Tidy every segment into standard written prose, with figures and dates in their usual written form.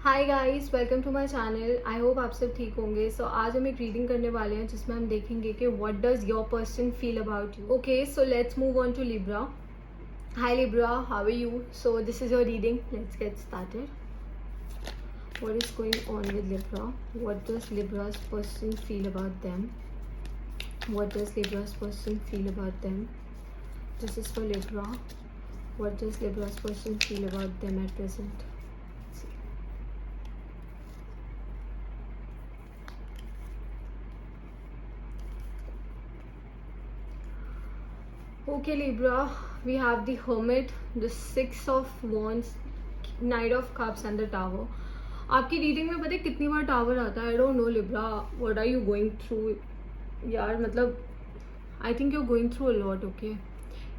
Hi guys, welcome to my channel. I hope आप सब ठीक होंगे। सो आज हम एक रीडिंग करने वाले हैं जिसमें हम देखेंगे कि what does your person feel about you. Okay, so let's move on to Libra. Hi Libra, how are you? So this is your reading, let's get started. What is going on with Libra? What does Libra's person feel about them? What does Libra's person feel about them? This is for Libra. What does Libra's person feel about them at present? Okay Libra, we have the Hermit, the Six of Wands, Knight of Cups and the Tower. आपकी reading में पता है कितनी बार tower आता है? I don't know Libra, what are you going through यार? मतलब I think you are going through a lot. Okay,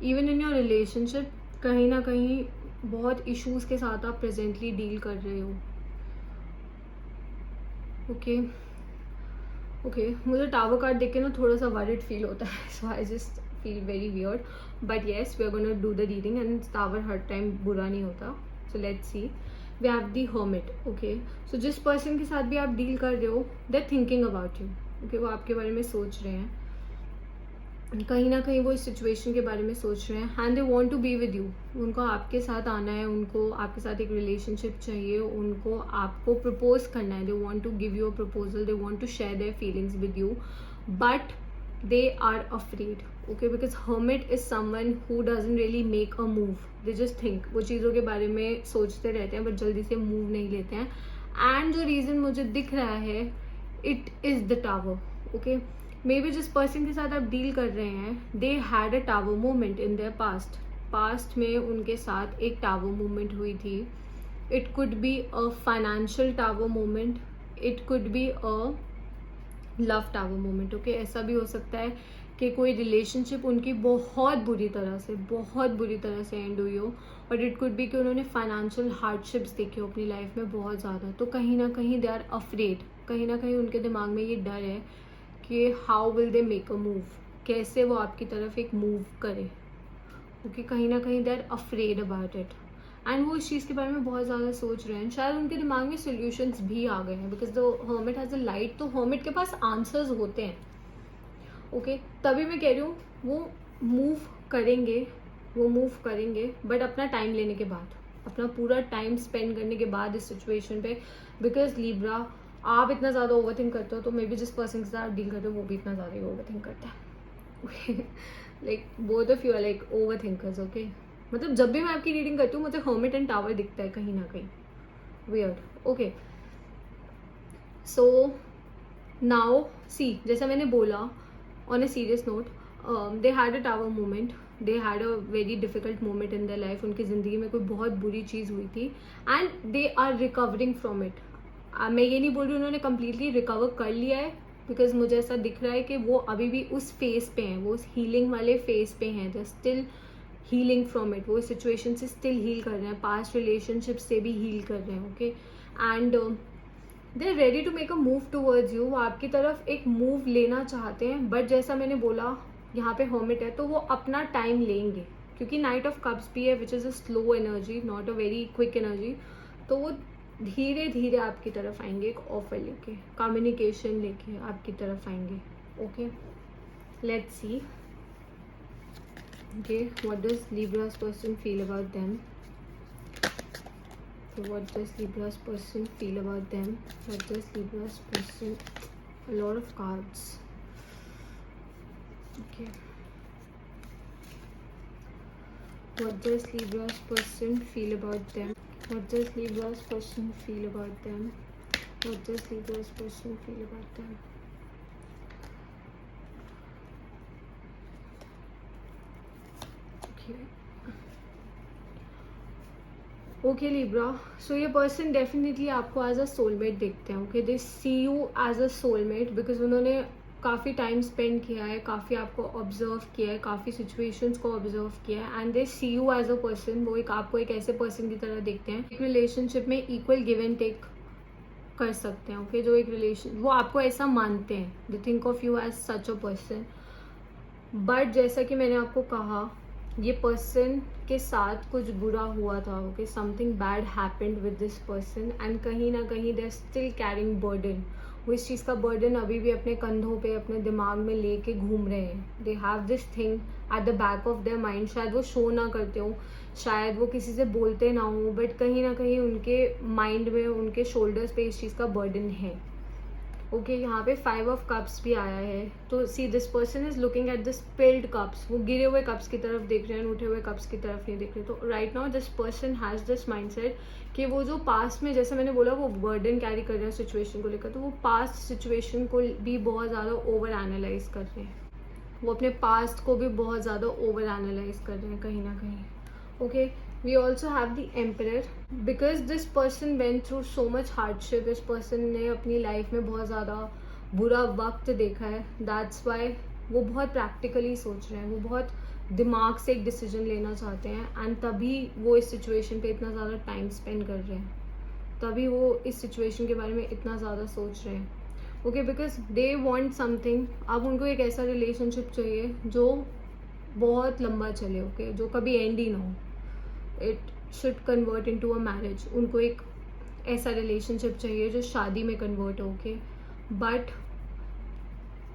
even in your relationship कहीं ना कहीं बहुत इश्यूज के साथ आप प्रेजेंटली डील कर रहे हो। ओके ओके, मुझे टावर कार्ड देख के ना थोड़ा सा वरिड फील होता है, so I just feel very weird, but yes we are gonna do the reading and tower हर टाइम बुरा नहीं होता। So let's see, we have the hermit. Okay, so जिस पर्सन के साथ भी आप डील कर रहे हो, they are thinking about you. Okay, वो आपके बारे में सोच रहे हैं, कहीं ना कहीं वो इस सिचुएशन के बारे में सोच रहे हैं and they want to be with you. उनको आपके साथ आना है, उनको आपके साथ एक रिलेशनशिप चाहिए, उनको आपको प्रपोज करना है। They want to give you a proposal, they want to share their feelings with you, but they are afraid. Okay, because Hermit is someone who doesn't really make a move, they just think. वो चीज़ों के बारे में सोचते रहते हैं but जल्दी से मूव नहीं लेते हैं। एंड जो रीज़न मुझे दिख रहा है, it is the tower. Okay, may be जिस पर्सन के साथ आप डील कर रहे हैं, दे had a tower moment in there past में उनके साथ एक टावर मोमेंट हुई थी। It could be a financial tower moment, it could be a love tower moment. Okay, ऐसा भी हो सकता है कि कोई रिलेशनशिप उनकी बहुत बुरी तरह से एंड हुई हो, और इट कुड बी कि उन्होंने फाइनेंशियल हार्डशिप्स देखी हो अपनी लाइफ में बहुत ज़्यादा। तो कहीं ना कहीं दे आर अफ्रेड, कहीं ना कहीं उनके दिमाग में ये डर है कि how will they make a move, कैसे वो आपकी तरफ एक मूव करे। ओके, कहीं ना कहीं they are afraid about it and वो इस चीज़ के बारे में बहुत ज़्यादा सोच रहे हैं। शायद उनके दिमाग में सोल्यूशंस भी आ गए हैं, because the hermit has a light, तो हर्मिट के पास आंसर्स होते हैं। ओके, तभी मैं कह रही हूँ वो मूव करेंगे, बट अपना टाइम लेने के बाद, अपना पूरा टाइम स्पेंड करने के बाद इस सिचुएशन पे। बिकॉज लिब्रा, आप इतना ज़्यादा ओवरथिंक करते हो, तो मे बी जिस पर्सन के साथ डील करते हो वो भी इतना ज़्यादा ही ओवरथिंक करता है। Like both of you are like overthinkers. Okay, मतलब जब भी मैं आपकी रीडिंग करती हूँ मुझे हर्मिट एंड टावर दिखता है कहीं ना कहीं, weird. Okay, so now see, जैसा मैंने बोला, on a serious note, they had a tower moment, they had a very difficult moment in their life. उनकी ज़िंदगी में कोई बहुत बुरी चीज़ हुई थी and they are recovering from it. मैं ये नहीं बोल रही उन्होंने कम्प्लीटली रिकवर कर लिया है, बिकॉज मुझे ऐसा दिख रहा है कि वो अभी भी उस फेज पे हैं, वो उस हीलिंग वाले फेज पे हैं। They still healing from it, वो इस सिचुएशन से स्टिल हील कर रहे हैं, पास्ट रिलेशनशिप से भी हील कर रहे हैं। Okay, and they are ready to make a move towards you. वो आपकी तरफ एक मूव लेना चाहते हैं, बट जैसा मैंने बोला यहाँ पे हर्मिट है, तो वो अपना टाइम लेंगे, क्योंकि नाइट ऑफ कप्स भी है, which is a slow energy, not a very quick energy. तो वो धीरे धीरे आपकी तरफ आएंगे, एक ऑफर लेके, कम्युनिकेशन लेके आपकी तरफ आएंगे। Okay, let's see, okay, what does Libra's person feel about them? Okay, what does Libra's person feel about them? What does Libra's person... A lot of cards. Okay. What does Libra's person feel about them? What does Libra's person feel about them? What does Libra's person feel about them? Okay. Okay Libra, so ये person definitely आपको as a soulmate देखते हैं। Okay, they see you as a soulmate, because उन्होंने काफ़ी time spend किया है, काफ़ी आपको ऑब्जर्व किया है, काफ़ी सिचुएशंस को ऑब्जर्व किया है, and they see you as a person. वो एक आपको एक ऐसे पर्सन की तरह देखते हैं, एक रिलेशनशिप में इक्वल गिव एंड टेक कर सकते हैं। ओके, जो एक रिलेशन, वो आपको ऐसा मानते हैं, they think of you as such a person. But जैसा कि मैंने आपको कहा, ये पर्सन के साथ कुछ बुरा हुआ था, okay, something bad happened with this person and कहीं ना कहीं they are still carrying burden. वो इस चीज़ का बर्डन अभी भी अपने कंधों पे, अपने दिमाग में लेके घूम रहे हैं। They have this thing at the back of their mind. शायद वो शो ना करते हो, शायद वो किसी से बोलते ना हो, बट कहीं ना कहीं उनके माइंड में, उनके शोल्डर्स पे इस चीज़ का बर्डन है। ओके, यहाँ पे 5 ऑफ कप्स भी आया है। तो see this person is looking at the spilled cups. वो गिरे हुए कप्स की तरफ देख रहे हैं, उठे हुए कप्स की तरफ नहीं देख रहे। तो right now this person has this mindset कि वो जो पास्ट में, जैसे मैंने बोला, वो बर्डन कैरी कर रहे हैं सिचुएशन को लेकर, तो वो पास्ट सिचुएशन को भी बहुत ज़्यादा ओवर एनालाइज कर रहे हैं। वो अपने पास्ट को भी बहुत ज़्यादा ओवर एनालाइज कर रहे हैं कहीं ना कहीं। Okay, we also have the Emperor because this person went through so much hardship. इस पर्सन ने अपनी लाइफ में बहुत ज़्यादा बुरा वक्त देखा है, दैट्स वाई वो बहुत प्रैक्टिकली सोच रहे हैं, वो बहुत दिमाग से एक डिसीजन लेना चाहते हैं एंड तभी वो इस सिचुएशन पे इतना ज़्यादा टाइम स्पेंड कर रहे हैं, तभी वो इस सिचुएशन के बारे में इतना ज़्यादा सोच रहे हैं। Okay, because they want something. अब उनको एक ऐसा रिलेशनशिप चाहिए जो बहुत लंबा चले, ओके, जो कभी एंड ही ना हो। It should convert in to a marriage. उनको एक ऐसा रिलेशनशिप चाहिए जो शादी में कन्वर्ट हो, okay, but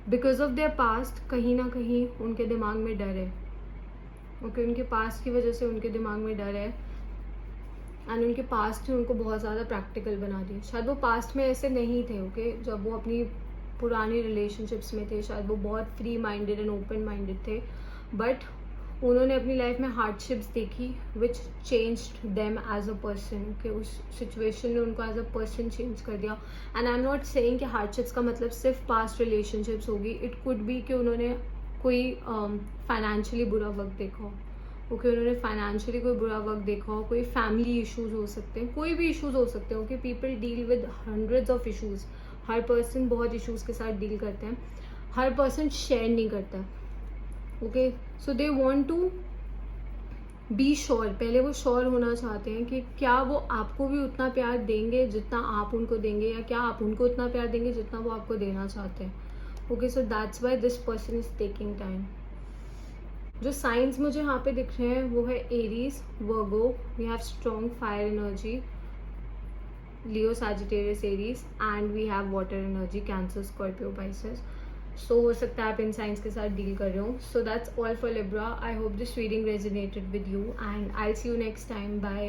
because of their past कहीं ना कहीं उनके दिमाग में डर है। ओके, उनके पास्ट की वजह से उनके दिमाग में डर है एंड उनके पास्ट ने उनको बहुत ज़्यादा प्रैक्टिकल बना दिया। शायद वो पास्ट में ऐसे नहीं थे, ओके, जब वो अपनी पुरानी रिलेशनशिप्स में थे, शायद वो बहुत free minded and open minded थे, बट उन्होंने अपनी लाइफ में हार्डशिप्स देखी which changed them as a person. Okay, उस सिचुएशन ने उनको एज अ पर्सन चेंज कर दिया। And I am not saying कि हार्डशिप्स का मतलब सिर्फ पास्ट रिलेशनशिप्स होगी। इट कुड बी कि उन्होंने कोई फाइनेंशियली बुरा वक्त देखा हो, ओके, उन्होंने फाइनेंशियली कोई बुरा वक्त देखा हो, कोई फैमिली इश्यूज हो सकते हैं, कोई भी इश्यूज हो सकते हैं। Okay, people deal with hundreds of issues. Her person बहुत इश्यूज के साथ डील करते हैं, हर पर्सन शेयर नहीं करता। Okay, so they want to be sure. पहले वो श्योर होना चाहते हैं कि क्या वो आपको भी उतना प्यार देंगे जितना आप उनको देंगे, या क्या आप उनको उतना प्यार देंगे जितना वो आपको देना चाहते हैं। Okay, so that's why this person is taking time. जो साइंस मुझे यहाँ पे दिख रहे हैं वो है Aries, Virgo, we have strong fire energy, Leo, Sagittarius, Aries, and we have water energy, Cancer, Scorpio, Pisces. So हो सकता है आप इन साइंस के साथ डील कर रहे हो। So that's all for Libra. I hope this reading resonated with you and I see you next time. Bye.